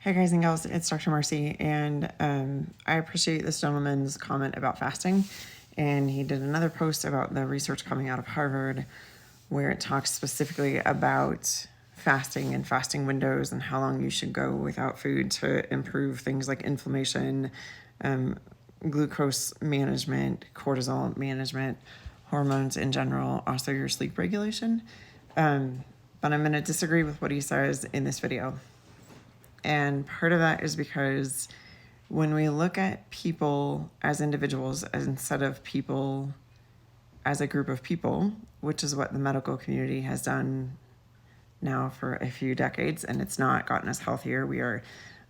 Hey guys and gals, it's Dr. Marcy, and I appreciate this gentleman's comment about fasting. And he did another post about the research coming out of Harvard where it talks specifically about fasting and fasting windows and how long you should go without food to improve things like inflammation, glucose management, cortisol management, hormones in general, also your sleep regulation. But I'm going to disagree with what he says in this video. And part of that is because when we look at people as individuals instead of people as a group of people, which is what the medical community has done now for a few decades, and it's not gotten us healthier. We are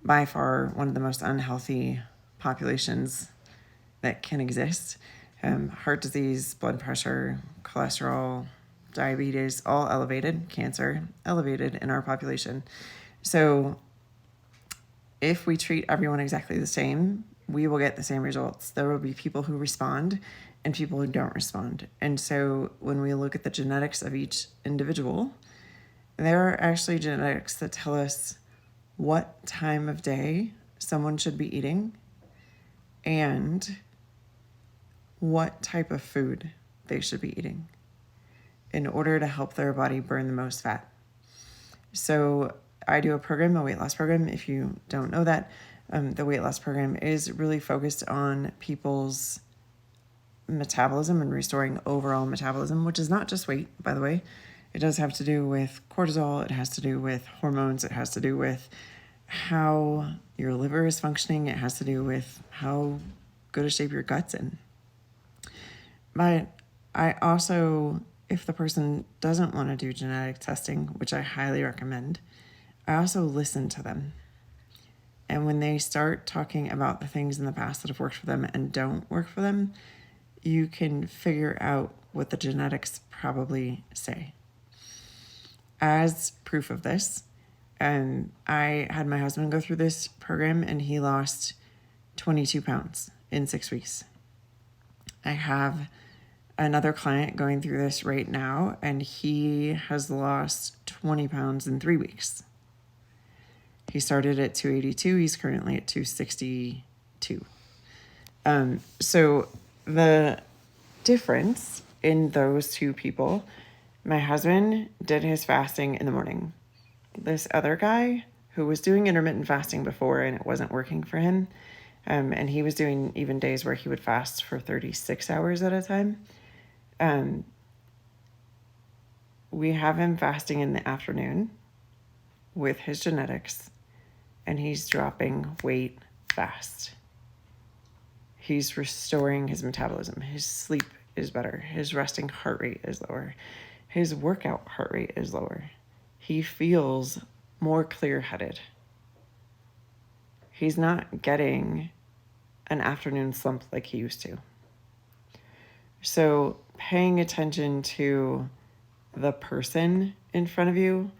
by far one of the most unhealthy populations that can exist. Heart disease, blood pressure, cholesterol, diabetes, all elevated, cancer elevated in our population. So if we treat everyone exactly the same, we will get the same results. There will be people who respond and people who don't respond. And so when we look at the genetics of each individual, there are actually genetics that tell us what time of day someone should be eating and what type of food they should be eating in order to help their body burn the most fat. So I do a weight loss program. If you don't know that, the weight loss program is really focused on people's metabolism and restoring overall metabolism, which is not just weight, by the way. It does have to do with cortisol. It has to do with hormones. It has to do with how your liver is functioning. It has to do with how good a shape your gut's in. But I also, if the person doesn't want to do genetic testing, which I highly recommend, I also listen to them. And when they start talking about the things in the past that have worked for them and don't work for them, you can figure out what the genetics probably say. As proof of this, I had my husband go through this program and he lost 22 pounds in 6 weeks. I have another client going through this right now and he has lost 20 pounds in 3 weeks. He started at 282. He's currently at 262. So the difference in those two people, my husband did his fasting in the morning. This other guy who was doing intermittent fasting before and it wasn't working for him, and he was doing even days where he would fast for 36 hours at a time. We have him fasting in the afternoon with his genetics, and he's dropping weight fast. He's restoring his metabolism. His sleep is better. His resting heart rate is lower. His workout heart rate is lower. He feels more clear-headed. He's not getting an afternoon slump like he used to. So paying attention to the person in front of you,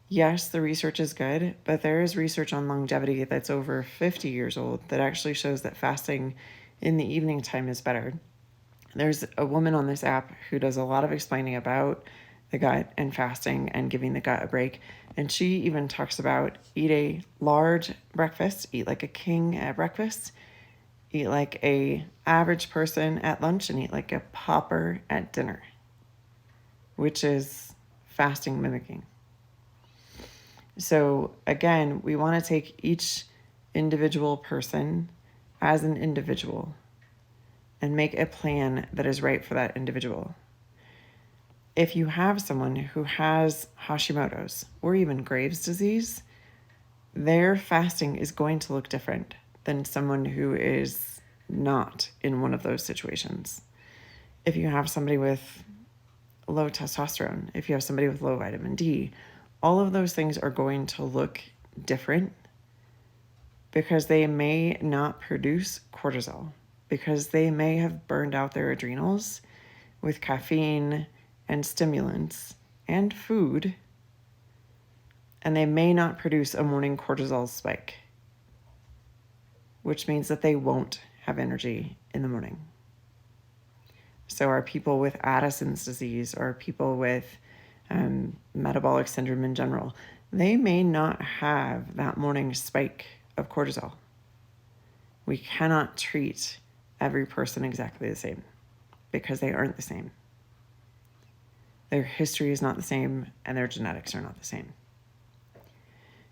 yes, the research is good, but there is research on longevity that's over 50 years old that actually shows that fasting in the evening time is better. There's a woman on this app who does a lot of explaining about the gut and fasting and giving the gut a break. And she even talks about eat a large breakfast, eat like a king at breakfast, eat like a average person at lunch, and eat like a pauper at dinner, which is fasting mimicking. So again, we want to take each individual person as an individual and make a plan that is right for that individual. If you have someone who has Hashimoto's or even Graves' disease, their fasting is going to look different than someone who is not in one of those situations. If you have somebody with low testosterone, if you have somebody with low vitamin D, all of those things are going to look different because they may not produce cortisol, because they may have burned out their adrenals with caffeine and stimulants and food, and they may not produce a morning cortisol spike, which means that they won't have energy in the morning. So are people with Addison's disease or people with metabolic syndrome in general, they may not have that morning spike of cortisol. We cannot treat every person exactly the same because they aren't the same. Their history is not the same and their genetics are not the same.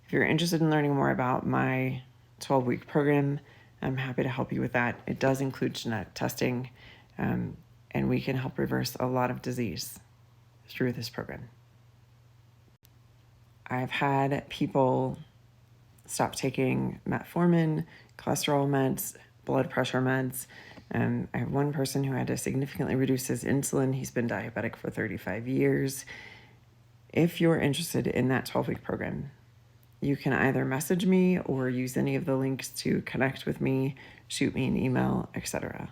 If you're interested in learning more about my 12-week program, I'm happy to help you with that. It does include genetic testing, and we can help reverse a lot of disease through this program. I've had people stop taking metformin, cholesterol meds, blood pressure meds. I have one person who had to significantly reduce his insulin. He's been diabetic for 35 years. If you're interested in that 12-week program, you can either message me or use any of the links to connect with me, shoot me an email, etc.